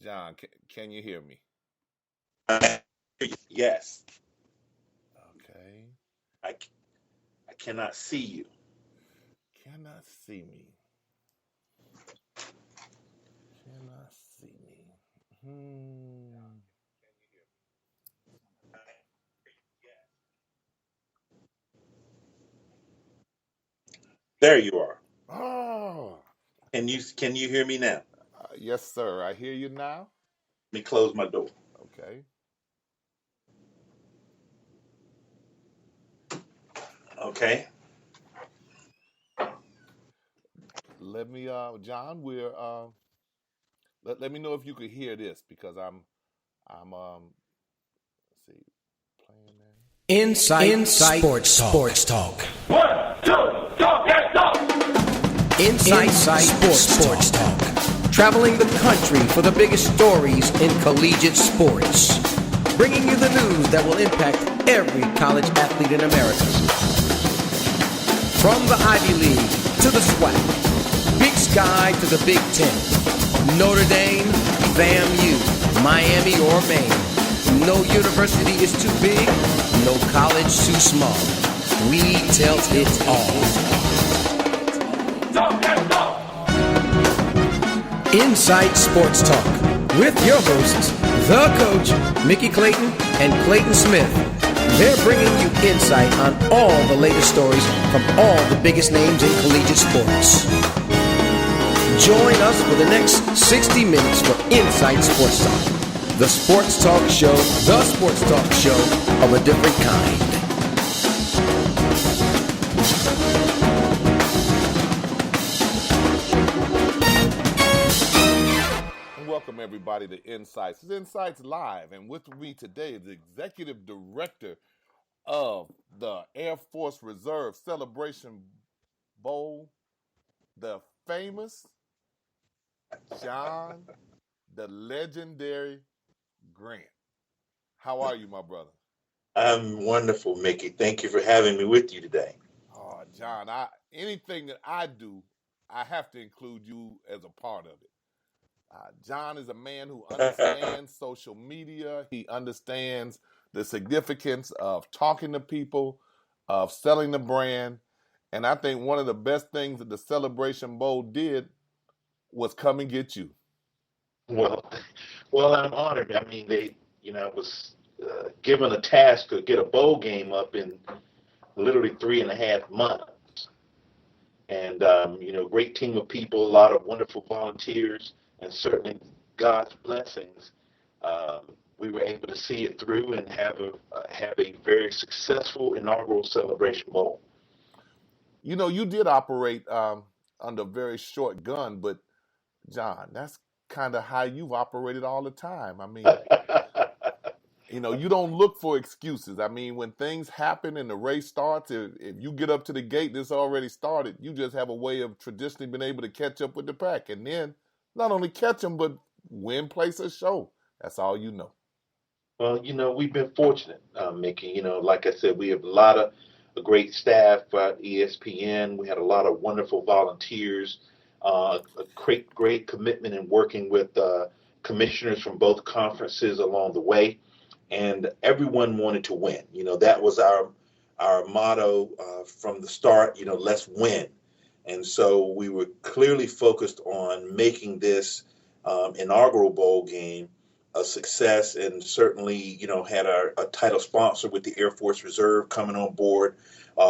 John, can you hear me? Yes. Okay. I, I cannot see you. Cannot see me. Cannot see me. There you are. Oh, Can you hear me now? yes, sir. I hear you now. Let me close my door. Okay. Okay. Let me, John. Let me know if you could hear this because I'm let's see, playing there. INSiiGHT Sports Talk. 1, 2, talk and talk. INSiiGHT Sports Talk. Traveling the country for the biggest stories in collegiate sports. Bringing you the news that will impact every college athlete in America. From the Ivy League to the SWAC, Big Sky to the Big Ten, Notre Dame, FAMU, Miami or Maine. No university is too big, no college too small. We tell it all. Talk and talk. INSiiGHT Sports Talk with your hosts, the coach, Mickey Clayton and Clayton Smith. They're bringing you insight on all the latest stories from all the biggest names in collegiate sports. Join us for the next 60 minutes for INSiiGHT Sports Talk. The sports talk show of a different kind. Welcome everybody to INSiiGHT. It's INSiiGHT Live, and with me today is the executive director of the Air Force Reserve Celebration Bowl, the famous John, the legendary Grant. How are you, my brother? I'm wonderful, Mickey. Thank you for having me with you today. Oh, John, anything that I do, I have to include you as a part of it. John is a man who understands social media. He understands the significance of talking to people, of selling the brand. And I think one of the best things that the Celebration Bowl did was come and get you. Well, I'm honored. I mean, was given a task to get a bowl game up in literally 3.5 months. And, great team of people, a lot of wonderful volunteers, and certainly God's blessings. We were able to see it through and have a very successful inaugural Celebration Bowl. You know, you did operate under a very short gun, but John, that's kind of how you've operated all the time. I mean, you don't look for excuses. I mean, when things happen and the race starts, if you get up to the gate that's already started, you just have a way of traditionally being able to catch up with the pack. And then not only catch them, but win, place, or show. That's all you know. Well, we've been fortunate, Mickey. Like I said, we have a great staff at ESPN. We had a lot of wonderful volunteers, a great commitment in working with commissioners from both conferences along the way, and everyone wanted to win. That was our motto from the start. Let's win, and so we were clearly focused on making this inaugural bowl game a success, and certainly, had a title sponsor with the Air Force Reserve coming on board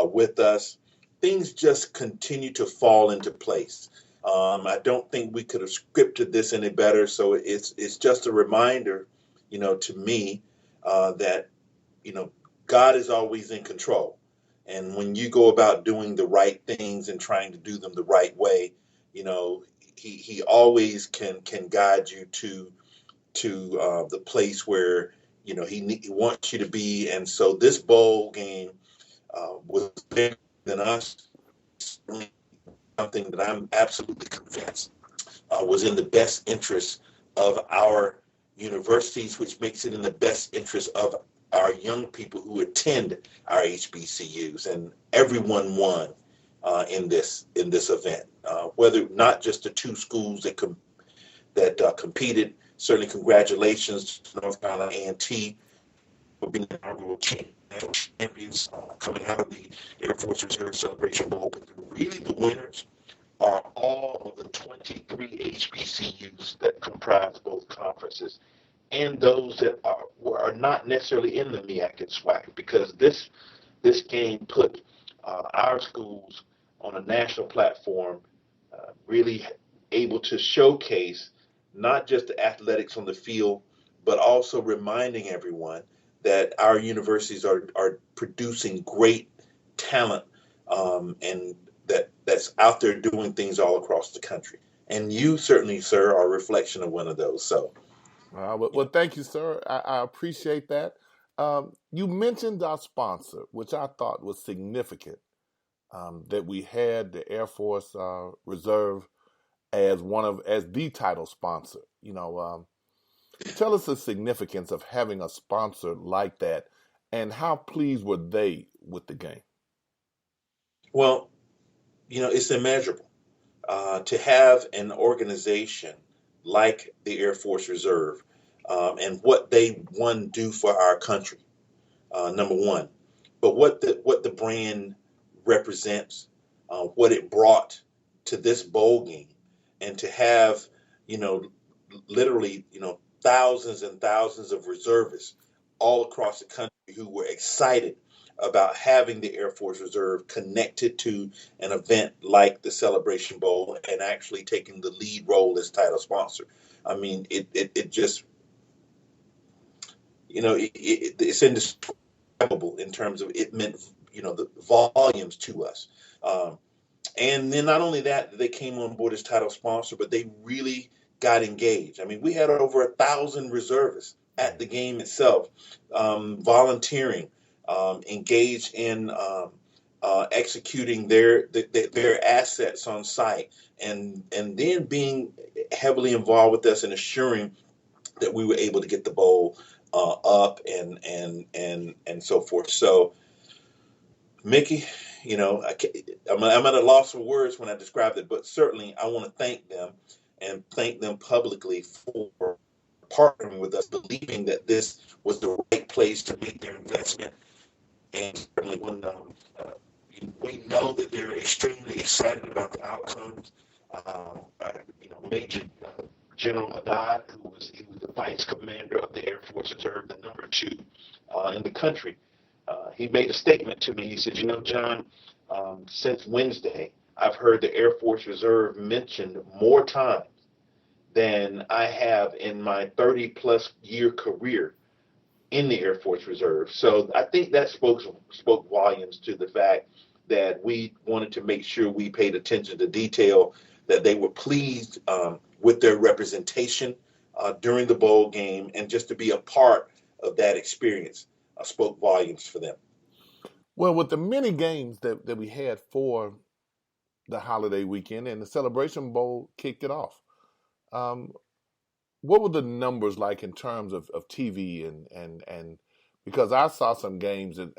with us. Things just continue to fall into place. I don't think we could have scripted this any better. So it's just a reminder, to me, that, God is always in control. And when you go about doing the right things and trying to do them the right way, he always can guide you to the place where he wants you to be. And so this bowl game was bigger than us. Something that I'm absolutely convinced was in the best interest of our universities, which makes it in the best interest of our young people who attend our HBCUs, and everyone won in this event. Whether not just the two schools that competed, certainly congratulations to North Carolina A&T for being the inaugural national champions coming out of the Air Force Reserve Celebration Bowl. But really the winners are all of the 23 HBCUs that comprise both conferences and those that are not necessarily in the MEAC and SWAC, because this game put our schools on a national platform, really able to showcase not just the athletics on the field, but also reminding everyone that our universities are producing great talent, and that's out there doing things all across the country. And you certainly, sir, are a reflection of one of those. So, Well, thank you, sir. I appreciate that. You mentioned our sponsor, which I thought was significant, that we had the Air Force Reserve as the title sponsor. Tell us the significance of having a sponsor like that, and how pleased were they with the game? well, it's immeasurable to have an organization like the Air Force Reserve, and what they do for our country. Number one, but what the brand represents, what it brought to this bowl game, and to have you know literally thousands and thousands of reservists all across the country who were excited about having the Air Force Reserve connected to an event like the Celebration Bowl and actually taking the lead role as title sponsor. I mean, it just it's indescribable in terms of it meant the volumes to us. And then not only that, they came on board as title sponsor, but they really got engaged. I mean, we had over 1,000 reservists at the game itself, volunteering, engaged in executing their assets on site, and then being heavily involved with us and assuring that we were able to get the bowl up and so forth. So, Mickey, I'm at a loss for words when I described it, but certainly I want to thank them and thank them publicly for partnering with us, believing that this was the right place to make their investment. And certainly when we know that they're extremely excited about the outcomes. Major General Haddad, he was the vice commander of the Air Force Reserve, the number 2 in the country. He made a statement to me. He said, John, since Wednesday, I've heard the Air Force Reserve mentioned more times than I have in my 30-plus year career in the Air Force Reserve. So I think that spoke volumes to the fact that we wanted to make sure we paid attention to detail, that they were pleased with their representation during the bowl game, and just to be a part of that experience spoke volumes for them. Well, with the many games that we had for the holiday weekend, and the Celebration Bowl kicked it off, what were the numbers like in terms of TV and because I saw some games that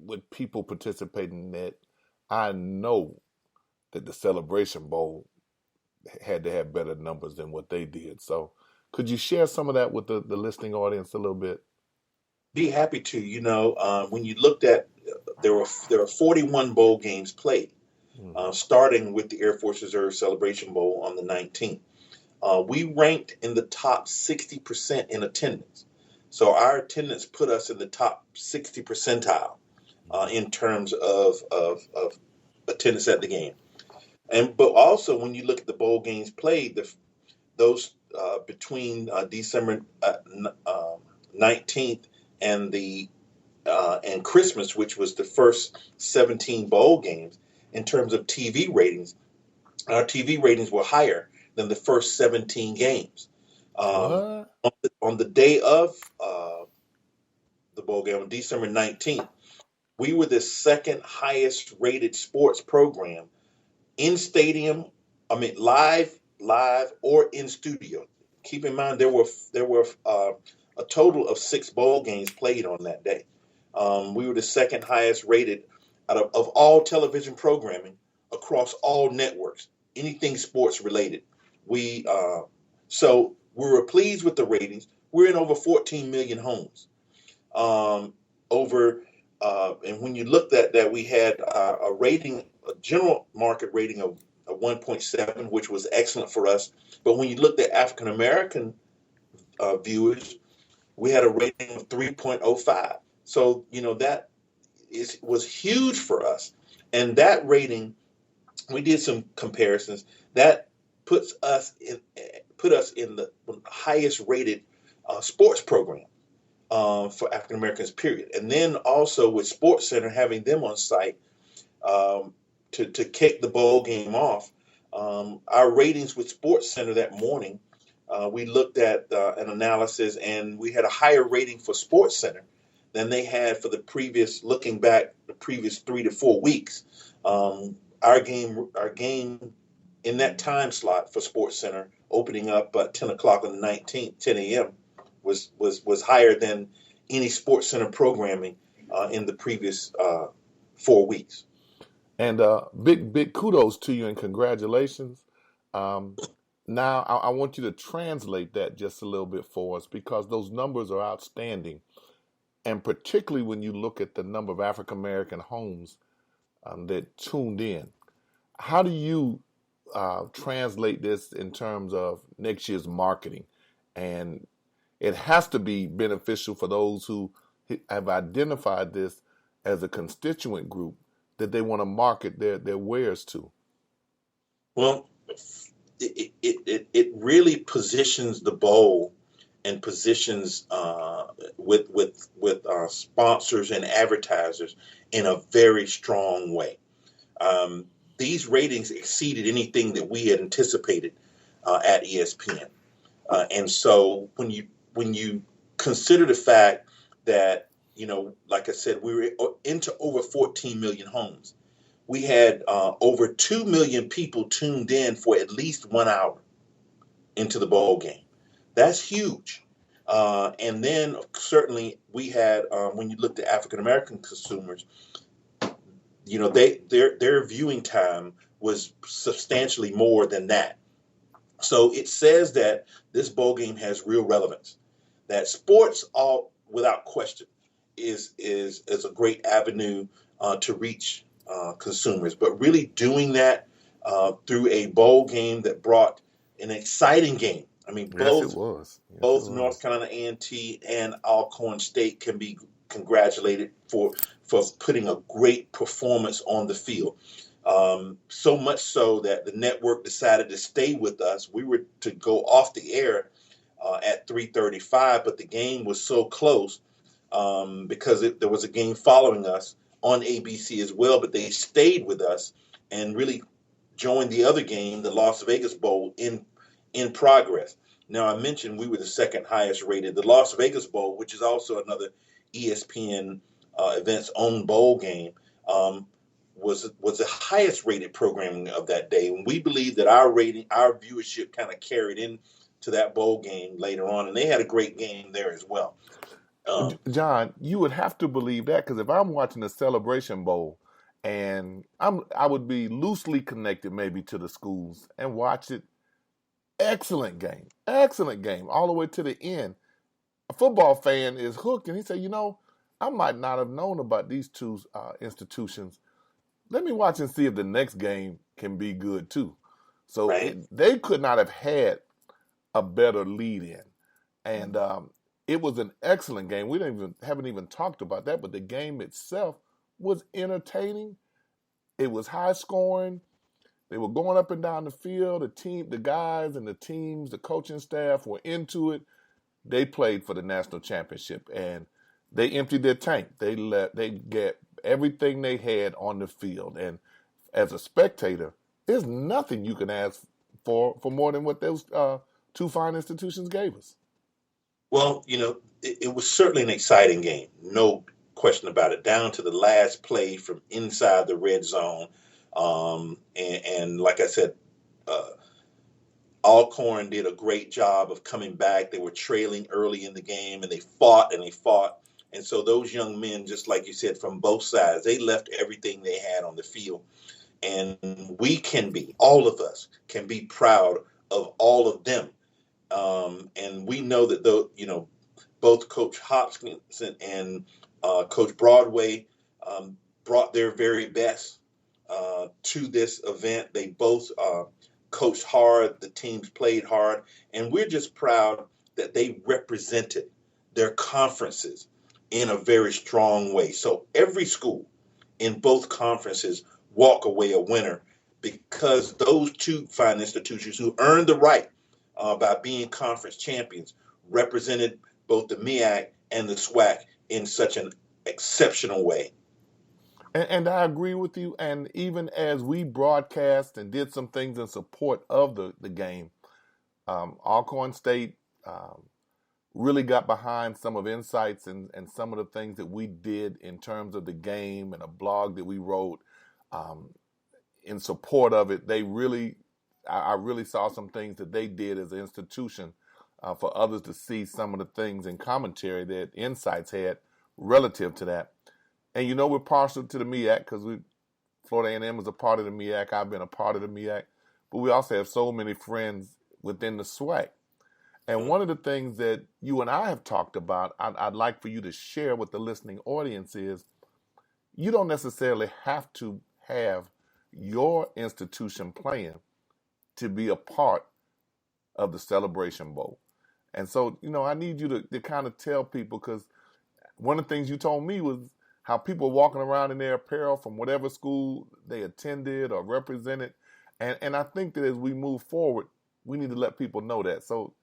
with people participating in that, I know that the Celebration Bowl had to have better numbers than what they did. So could you share some of that with the listening audience a little bit? Be happy to. When you looked at, there were 41 bowl games played, starting with the Air Force Reserve Celebration Bowl on the 19th. We ranked in the top 60% in attendance. So our attendance put us in the top 60 percentile in terms of attendance at the game. But also when you look at the bowl games played, those between December 19th and Christmas, which was the first 17 bowl games, in terms of TV ratings, our TV ratings were higher than the first 17 games. On the day of the bowl game, on December 19th, we were the second highest rated sports program in stadium. I mean, live or in studio. Keep in mind there were a total of 6 bowl games played on that day. We were the second highest rated out of all television programming across all networks, anything sports related. So we were pleased with the ratings. We're in over 14 million homes. Um, and when you looked at that, we had a rating, a general market rating of 1.7, which was excellent for us. But when you looked at African American viewers, we had a rating of 3.05. So, that was huge for us. And that rating, we did some comparisons. That puts us in the highest rated sports program for African Americans, period. And then also with Sports Center having them on site to kick the bowl game off, our ratings with Sports Center that morning, we looked at an analysis, and we had a higher rating for Sports Center than they had for the previous 3 to 4 weeks. Our game in that time slot for Sports Center, opening up at 10 o'clock on the 19th, 10 a.m., was higher than any Sports Center programming in the previous 4 weeks. And big kudos to you and congratulations. Now I want you to translate that just a little bit for us, because those numbers are outstanding, and particularly when you look at the number of African American homes that tuned in. How do you translate this in terms of next year's marketing? And it has to be beneficial for those who have identified this as a constituent group that they want to market their wares to. Well, it really positions the bowl and positions with sponsors and advertisers in a very strong way. These ratings exceeded anything that we had anticipated at ESPN, and so when you consider the fact that, like I said, we were into over 14 million homes. We had over 2 million people tuned in for at least 1 hour into the bowl game. That's huge. And then certainly we had, when you looked at African American consumers, their viewing time was substantially more than that. So it says that this bowl game has real relevance. That sports, all without question, is a great avenue to reach consumers. But really doing that through a bowl game that brought an exciting game. I mean, Yes, it was. both North Carolina A&T and Alcorn State can be congratulated for putting a great performance on the field. So much so that the network decided to stay with us. We were to go off the air at 3:35, but the game was so close because there was a game following us on ABC as well, but they stayed with us and really joined the other game, the Las Vegas Bowl, in progress. Now, I mentioned we were the second highest rated. The Las Vegas Bowl, which is also another ESPN events own bowl game, was the highest rated programming of that day. And we believe that our viewership kind of carried into that bowl game later on. And they had a great game there as well. John, you would have to believe that, because if I'm watching the Celebration Bowl and I would be loosely connected maybe to the schools and watch it. Excellent game, all the way to the end. A football fan is hooked, and he said, I might not have known about these two institutions. Let me watch and see if the next game can be good too. So Right. they could not have had a better lead in. And it was an excellent game. We haven't even talked about that, but the game itself was entertaining. It was high scoring. They were going up and down the field. The guys and the teams, the coaching staff were into it. They played for the national championship, and they emptied their tank. They get everything they had on the field. And as a spectator, there's nothing you can ask for more than what those two fine institutions gave us. Well, it was certainly an exciting game, no question about it, down to the last play from inside the red zone. And like I said, Alcorn did a great job of coming back. They were trailing early in the game, and they fought and they fought. And so those young men, just like you said, from both sides, they left everything they had on the field. And all of us can be proud of all of them And we know that both Coach Hopkinson and Coach Broadway brought their very best to this event. They both coached hard. The teams played hard, and we're just proud that they represented their conferences in a very strong way. So every school in both conferences walk away a winner because those two fine institutions who earned the right by being conference champions represented both the MEAC and the SWAC in such an exceptional way. And I agree with you. And even as we broadcast and did some things in support of the game, Alcorn State really got behind some of INSiiGHTS and some of the things that we did in terms of the game and a blog that we wrote in support of it. I really saw some things that they did as an institution for others to see some of the things in commentary that INSiiGHTS had relative to that. And we're partial to the MEAC because Florida A&M is a part of the MEAC. I've been a part of the MEAC. But we also have so many friends within the SWAC. And one of the things that you and I have talked about, I'd like for you to share with the listening audience is you don't necessarily have to have your institution playing to be a part of the Celebration Bowl. And so, I need you to kind of tell people, because one of the things you told me was how people are walking around in their apparel from whatever school they attended or represented. And I think that as we move forward, we need to let people know that. So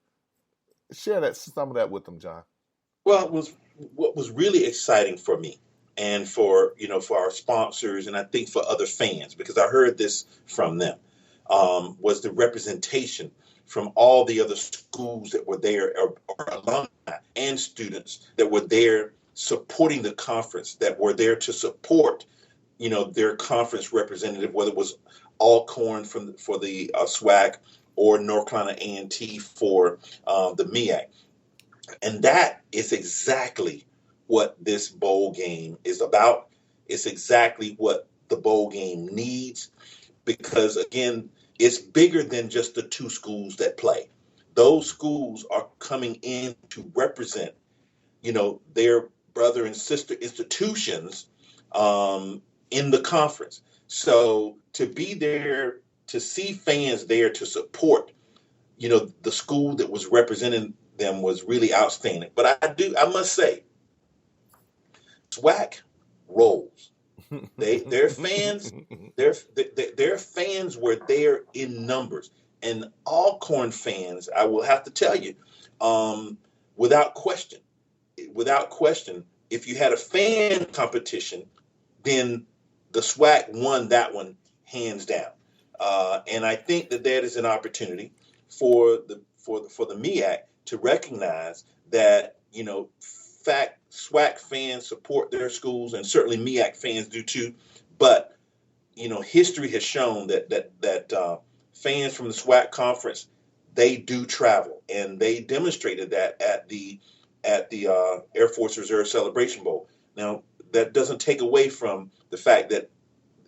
share some of that with them, John. Well, what was really exciting for me and for our sponsors, and I think for other fans, because I heard this from them, was the representation from all the other schools that were there, or alumni and students that were there supporting the conference, that were there to support, their conference representative, whether it was Alcorn for the SWAC or North Carolina A&T for the MEAC. And that is exactly what this bowl game is about. It's exactly what the bowl game needs, because, again, it's bigger than just the two schools that play. Those schools are coming in to represent, their brother and sister institutions in the conference. So to be there, to see fans there to support, the school that was representing them was really outstanding. But I must say, SWAC rolls. Their fans were there in numbers, and Alcorn fans, I will have to tell you, without question, if you had a fan competition, then the SWAC won that one hands down. And I think that is an opportunity for the MEAC to recognize that SWAC fans support their schools, and certainly MEAC fans do too. But history has shown that fans from the SWAC conference, they do travel, and they demonstrated that at the Air Force Reserve Celebration Bowl. Now, that doesn't take away from the fact that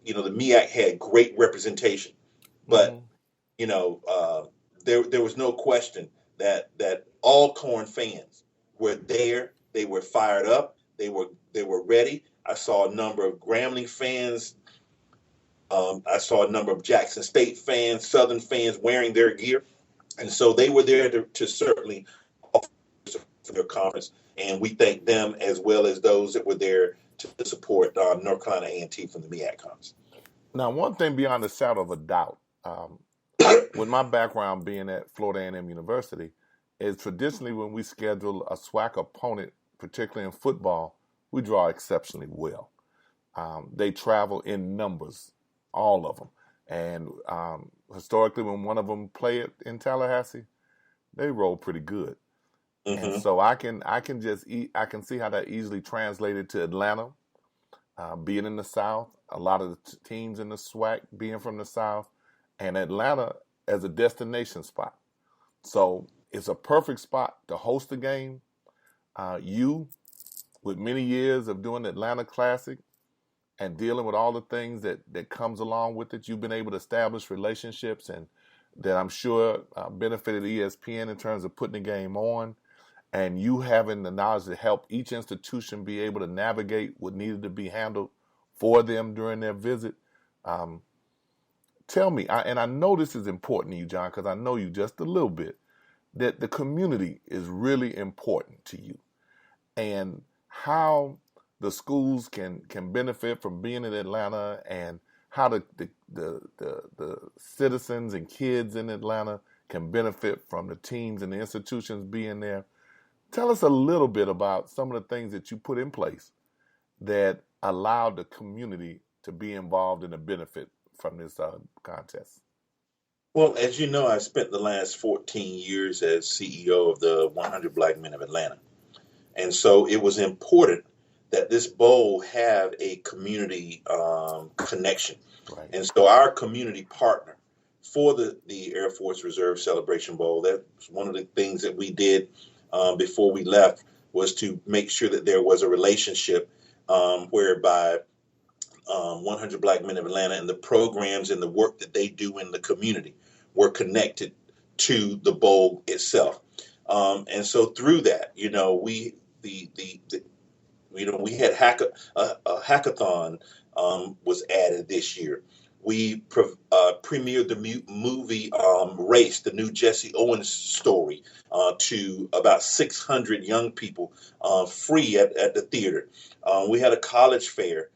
the MEAC had great representation, but there was no question that Alcorn fans were there. They were fired up. They were ready. I saw a number of Grambling fans. I saw a number of Jackson State fans, Southern fans wearing their gear, and so they were there to certainly offer for their conference. And we thank them as well as those that were there to support North Carolina A&T from the MEAC conference. Now, one thing beyond a shadow of a doubt, with my background being at Florida A&M University, is traditionally when we schedule a SWAC opponent, particularly in football, we draw exceptionally well. They travel in numbers, all of them. And historically, when one of them played in Tallahassee, they roll pretty good. Mm-hmm. And so I can see how that easily translated to Atlanta, being in the South, a lot of the teams in the SWAC being from the South, and Atlanta as a destination spot. So it's a perfect spot to host a game. You, with many years of doing the Atlanta Classic and dealing with all the things that comes along with it, you've been able to establish relationships and that I'm sure benefited ESPN in terms of putting the game on, and you having the knowledge to help each institution be able to navigate what needed to be handled for them during their visit. Tell me, and I know this is important to you, John, because I know you just a little bit, that the community is really important to you, and how the schools can benefit from being in Atlanta, and how the citizens and kids in Atlanta can benefit from the teams and the institutions being there. Tell us a little bit about some of the things that you put in place that allowed the community to be involved in the benefit from this contest. Well, as you know, I spent the last 14 years as CEO of the 100 Black Men of Atlanta. And so it was important that this bowl have a community connection. Right. And so our community partner for the Air Force Reserve Celebration Bowl, that's one of the things that we did before we left, was to make sure that there was a relationship whereby 100 Black Men of Atlanta and the programs and the work that they do in the community were connected to the bowl itself. And so through that, we had a hackathon was added this year. We premiered the movie Race, the new Jesse Owens story, to about 600 young people free at the theater. We had a college fair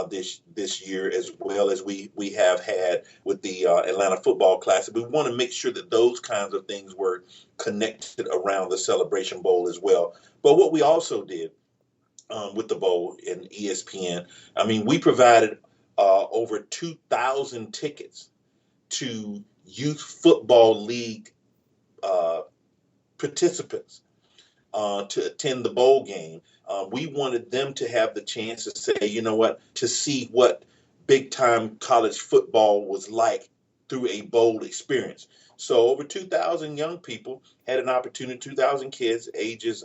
this year, as well as we have had with the Atlanta Football Classic. We want to make sure that those kinds of things were connected around the Celebration Bowl as well. But what we also did with the bowl and ESPN, we provided over 2,000 tickets to youth football league participants to attend the bowl game. We wanted them to have the chance to say, to see what big time college football was like through a bowl experience. So over 2,000 young people had an opportunity, 2,000 kids ages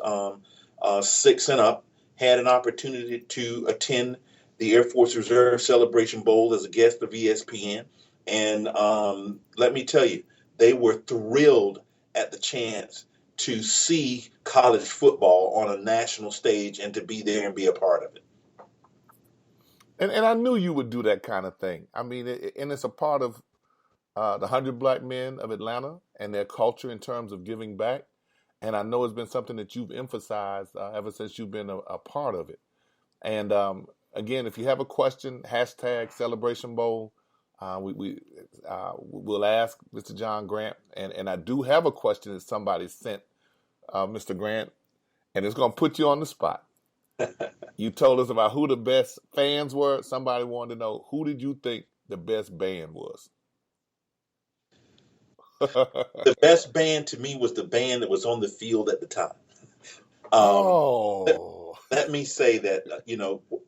6 and up had an opportunity to attend the Air Force Reserve Celebration Bowl as a guest of ESPN. And let me tell you, they were thrilled at the chance to see college football on a national stage and to be there and be a part of it. And I knew you would do that kind of thing. And it's a part of the 100 Black Men of Atlanta and their culture in terms of giving back. And I know it's been something that you've emphasized ever since you've been a part of it. And again, if you have a question, hashtag Celebration Bowl. We'll ask Mr. John Grant. And I do have a question that somebody sent Mr. Grant, and it's going to put you on the spot. You told us about who the best fans were. Somebody wanted to know, who did you think the best band was? The best band to me was the band that was on the field at the time. Let me say that,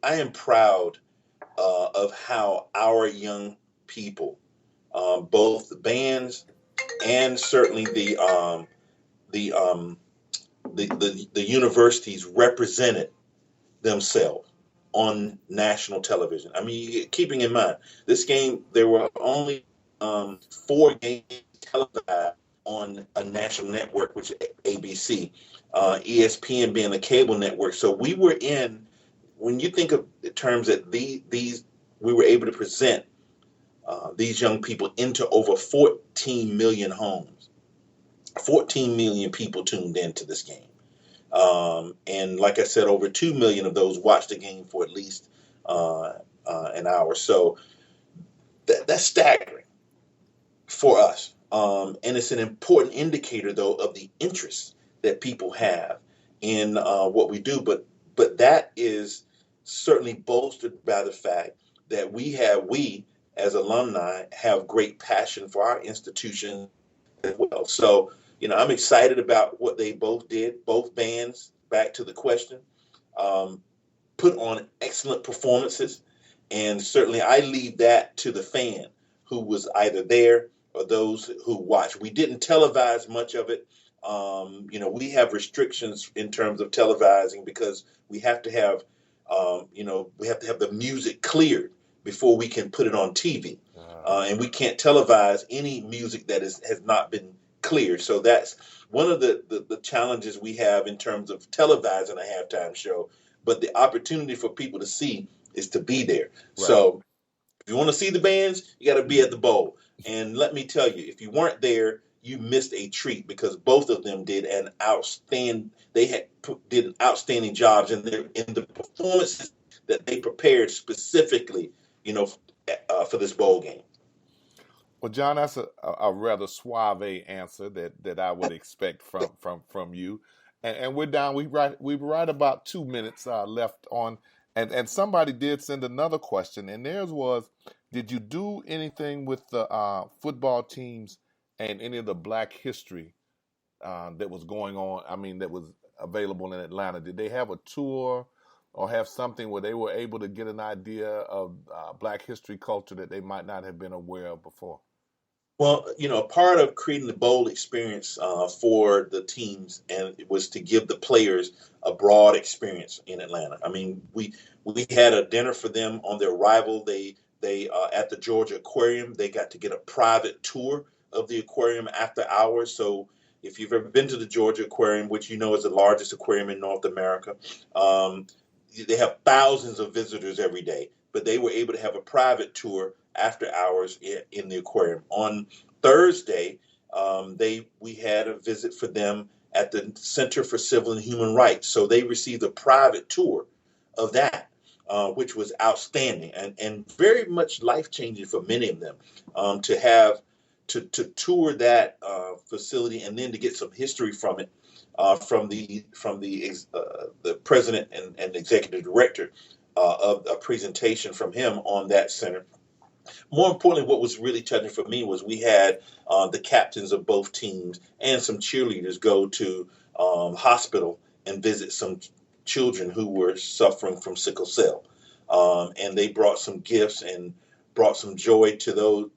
I am proud of how our young people, both the bands and certainly the universities, represented themselves on national television. Keeping in mind, this game, there were only 4 games televised on a national network, which is ABC, ESPN being a cable network. So we were when you think of the terms that these we were able to present these young people into over 14 million homes. 14 million people tuned into this game. And like I said, over 2 million of those watched the game for at least an hour. So that's staggering for us. And it's an important indicator, though, of the interest that people have in what we do. But that is certainly bolstered by the fact that we as alumni have great passion for our institution as well. So, I'm excited about what they both did. Both bands, back to the question, put on excellent performances. And certainly I leave that to the fan who was either there or those who watched. We didn't televise much of it. We have restrictions in terms of televising because we have to have, the music cleared before we can put it on TV. and we can't televise any music that has not been cleared. So that's one of the challenges we have in terms of televising a halftime show. But the opportunity for people to see is to be there. Right. So if you want to see the bands, you got to be at the bowl. And let me tell you, if you weren't there, you missed a treat, because both of them did an outstanding. Did outstanding jobs in the performances that they prepared specifically, for this bowl game. Well, John, that's a rather suave answer that I would expect from you. And we're down. We've right about 2 minutes left on. And somebody did send another question, and theirs was, did you do anything with the football teams and any of the Black history that was going on? I mean, that was available in Atlanta. Did they have a tour or have something where they were able to get an idea of Black history culture that they might not have been aware of before? Well, part of creating the bowl experience for the teams, and it was to give the players a broad experience in Atlanta. I mean, we had a dinner for them on their arrival. They at the Georgia Aquarium, they got to get a private tour of the aquarium after hours. So if you've ever been to the Georgia Aquarium, which is the largest aquarium in North America, they have thousands of visitors every day, but they were able to have a private tour after hours in the aquarium. On Thursday, we had a visit for them at the Center for Civil and Human Rights. So they received a private tour of that, which was outstanding and very much life-changing for many of them, to have to tour that facility and then to get some history from it, from the president and executive director, of a presentation from him on that center. More importantly, what was really touching for me was we had the captains of both teams and some cheerleaders go to hospital and visit some children who were suffering from sickle cell. And they brought some gifts and brought some joy to those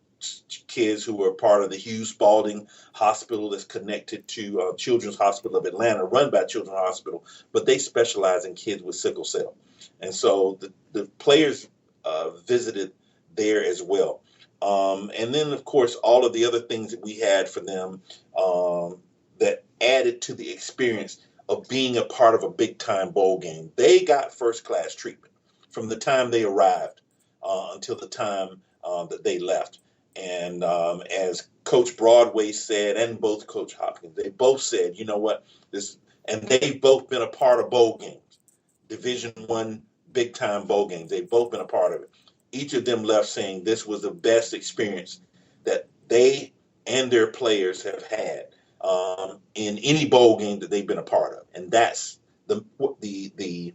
kids who were part of the Hugh Spalding Hospital that's connected to Children's Hospital of Atlanta, run by Children's Hospital, but they specialize in kids with sickle cell. And so the players visited there as well. And then, of course, all of the other things that we had for them that added to the experience of being a part of a big-time bowl game. They got first-class treatment from the time they arrived until the time that they left. And as Coach Broadway said, and both Coach Hopkins, they both said, you know what, and they've both been a part of bowl games, Division I big-time bowl games. They've both been a part of it. Each of them left saying this was the best experience that they and their players have had in any bowl game that they've been a part of, and that's the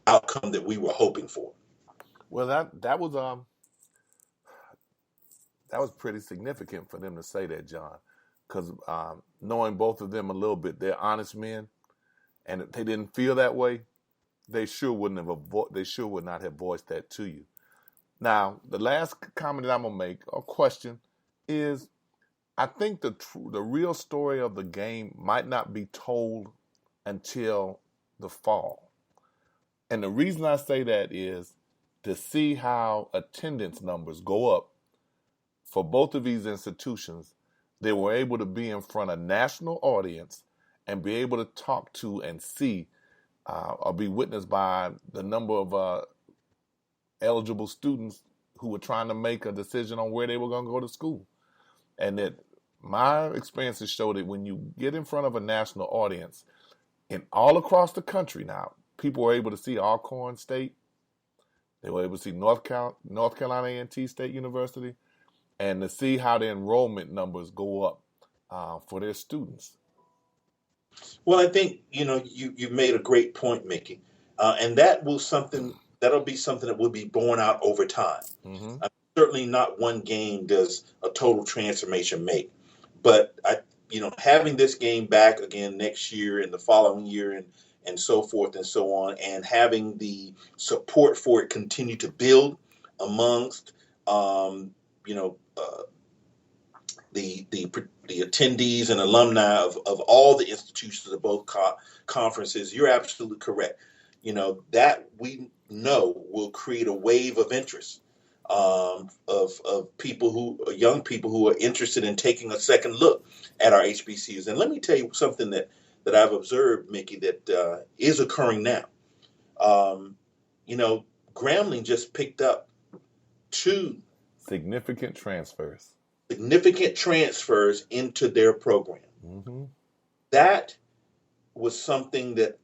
outcome that we were hoping for. Well, that was pretty significant for them to say that, John, because knowing both of them a little bit, they're honest men, and if they didn't feel that way, they sure would not have voiced that to you. Now, the last comment that I'm gonna make, or question, is I think the real story of the game might not be told until the fall, and the reason I say that is to see how attendance numbers go up for both of these institutions. They were able to be in front of a national audience and be able to talk to and see or be witnessed by the number of eligible students who were trying to make a decision on where they were going to go to school. And that my experiences show that when you get in front of a national audience, and all across the country now, people were able to see Alcorn State, they were able to see North Carolina A&T State University, and to see how the enrollment numbers go up for their students. Well, I think you made a great point, Mickey, and that'll be something that will be borne out over time. Mm-hmm. Certainly, not one game does a total transformation make, but having this game back again next year and the following year and so forth and so on, and having the support for it continue to build amongst the attendees and alumni of all the institutions of both conferences. You're absolutely correct. That we know will create a wave of interest of young people who are interested in taking a second look at our HBCUs. And let me tell you something that I've observed, Mickey, that is occurring now. You know, Grambling just picked up 2 Significant transfers into their program. Mm-hmm. That was something that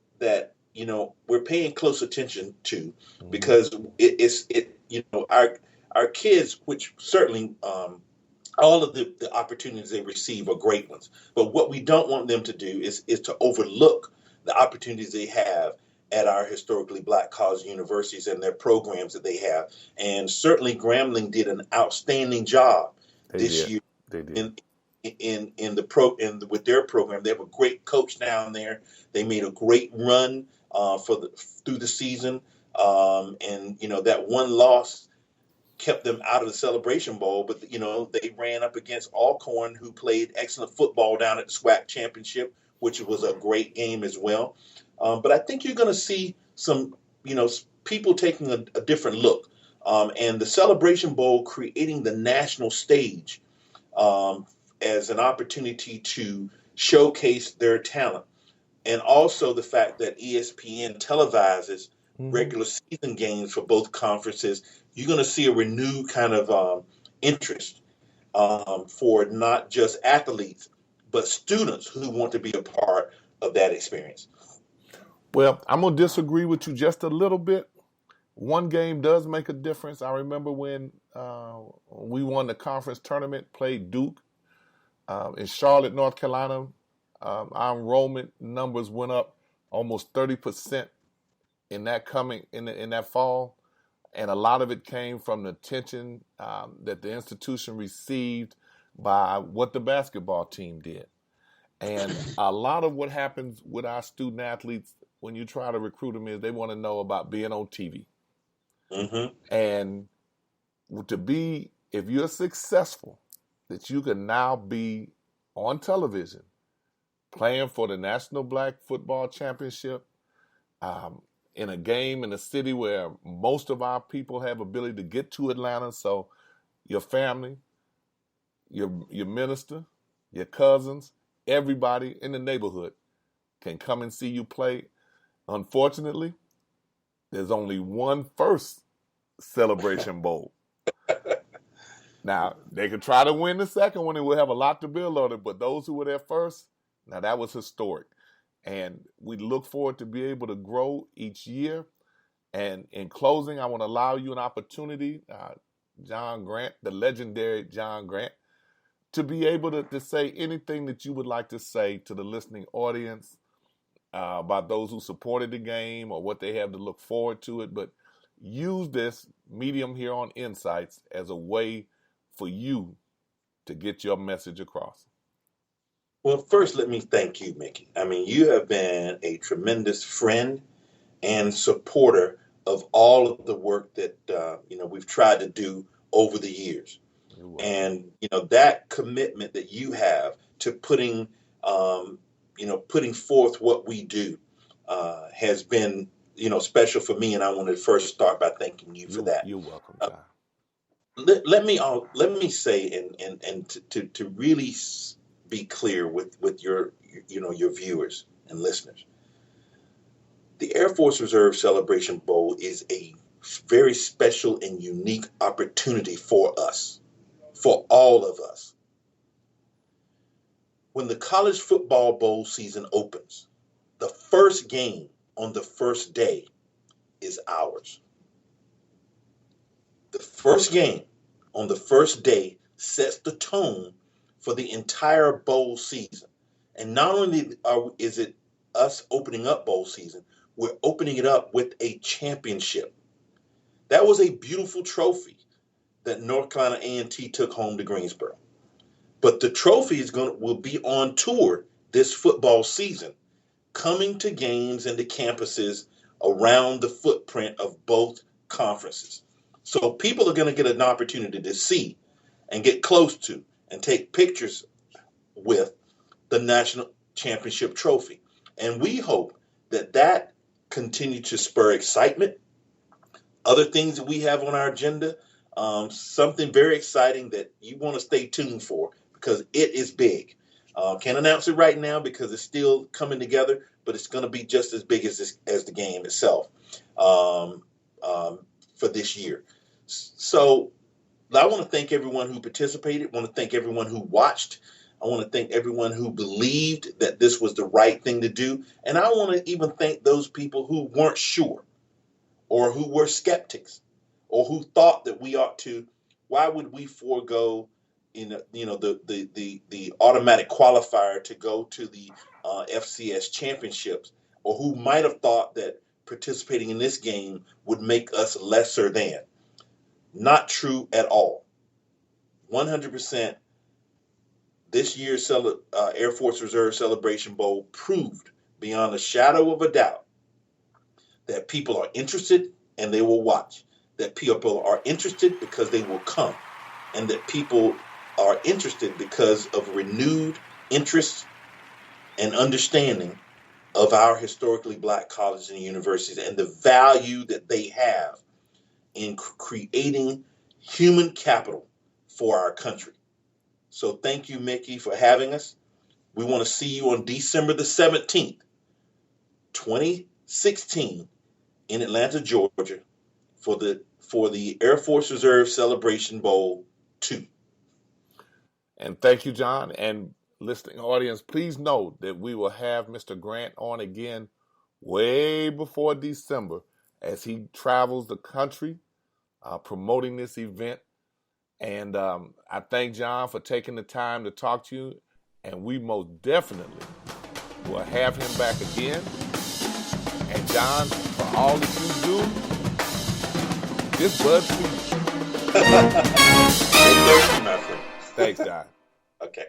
you know we're paying close attention to, Mm-hmm. because our kids, which certainly all of the opportunities they receive are great ones, but what we don't want them to do is to overlook the opportunities they have at our historically Black college universities and their programs that they have. And certainly Grambling did an outstanding job this year. They did. With their program. They have a great coach down there. They made a great run through the season, and you know that one loss kept them out of the Celebration Bowl. But you know they ran up against Alcorn, who played excellent football down at the SWAC Championship, which was a great game as well. But I think you're going to see some people taking a different look, and the Celebration Bowl creating the national stage as an opportunity to showcase their talent. And also the fact that ESPN televises regular season games for both conferences. You're going to see a renewed kind of interest for not just athletes, but students who want to be a part of that experience. Well, I'm going to disagree with you just a little bit. One game does make a difference. I remember when we won the conference tournament, played Duke in Charlotte, North Carolina. Our enrollment numbers went up almost 30% in that fall, and a lot of it came from the attention that the institution received by what the basketball team did. And a lot of what happens with our student athletes when you try to recruit them is they want to know about being on TV. Mm-hmm. And if you're successful, that you can now be on television playing for the National Black Football Championship in a game in a city where most of our people have ability to get to Atlanta. So your family, your minister, your cousins, everybody in the neighborhood can come and see you play. Unfortunately, there's only one first Celebration Bowl. Now, they could try to win the second one and we'll have a lot to build on it, but those who were there first, now that was historic. And we look forward to be able to grow each year. And in closing, I want to allow you an opportunity, John Grant, the legendary John Grant, to be able to say anything that you would like to say to the listening audience about those who supported the game or what they have to look forward to it. But use this medium here on Insights as a way for you to get your message across. Well, first, let me thank you, Mickey. I mean, you have been a tremendous friend and supporter of all of the work that we've tried to do over the years. And that commitment that you have to putting forth what we do has been special for me. And I want to first start by thanking you for that. You're welcome, John. Let me say and to really be clear with your viewers and listeners. The Air Force Reserve Celebration Bowl is a very special and unique opportunity for us, for all of us. When the college football bowl season opens, the first game on the first day is ours. The first game on the first day sets the tone for the entire bowl season. And not only is it us opening up bowl season, we're opening it up with a championship. That was a beautiful trophy that North Carolina A&T took home to Greensboro. But the trophy will be on tour this football season, coming to games and to campuses around the footprint of both conferences. So people are going to get an opportunity to see and get close to and take pictures with the national championship trophy. And we hope that continue to spur excitement. Other things that we have on our agenda something very exciting that you want to stay tuned for because it is big. Can't announce it right now because it's still coming together, but it's going to be just as big as the game itself for this year. So I want to thank everyone who participated. I want to thank everyone who watched. I want to thank everyone who believed that this was the right thing to do. And I want to even thank those people who weren't sure or who were skeptics or who thought that we ought to. Why would we forego the automatic qualifier to go to the FCS championships, or who might have thought that participating in this game would make us lesser than? Not true at all. 100%. This year's Air Force Reserve Celebration Bowl proved beyond a shadow of a doubt that people are interested and they will watch. That people are interested because they will come. And that people are interested because of renewed interest and understanding of our historically black colleges and universities and the value that they have in creating human capital for our country. So thank you, Mickey, for having us. We want to see you on December the 17th, 2016 in Atlanta, Georgia for the Air Force Reserve Celebration Bowl 2. And thank you, John. And listening audience, please know that we will have Mr. Grant on again way before December as he travels the country promoting this event. And I thank John for taking the time to talk to you. And we most definitely will have him back again. And John, for all that you do, this bud to you. Thank you, my friend. Thanks, John. Okay.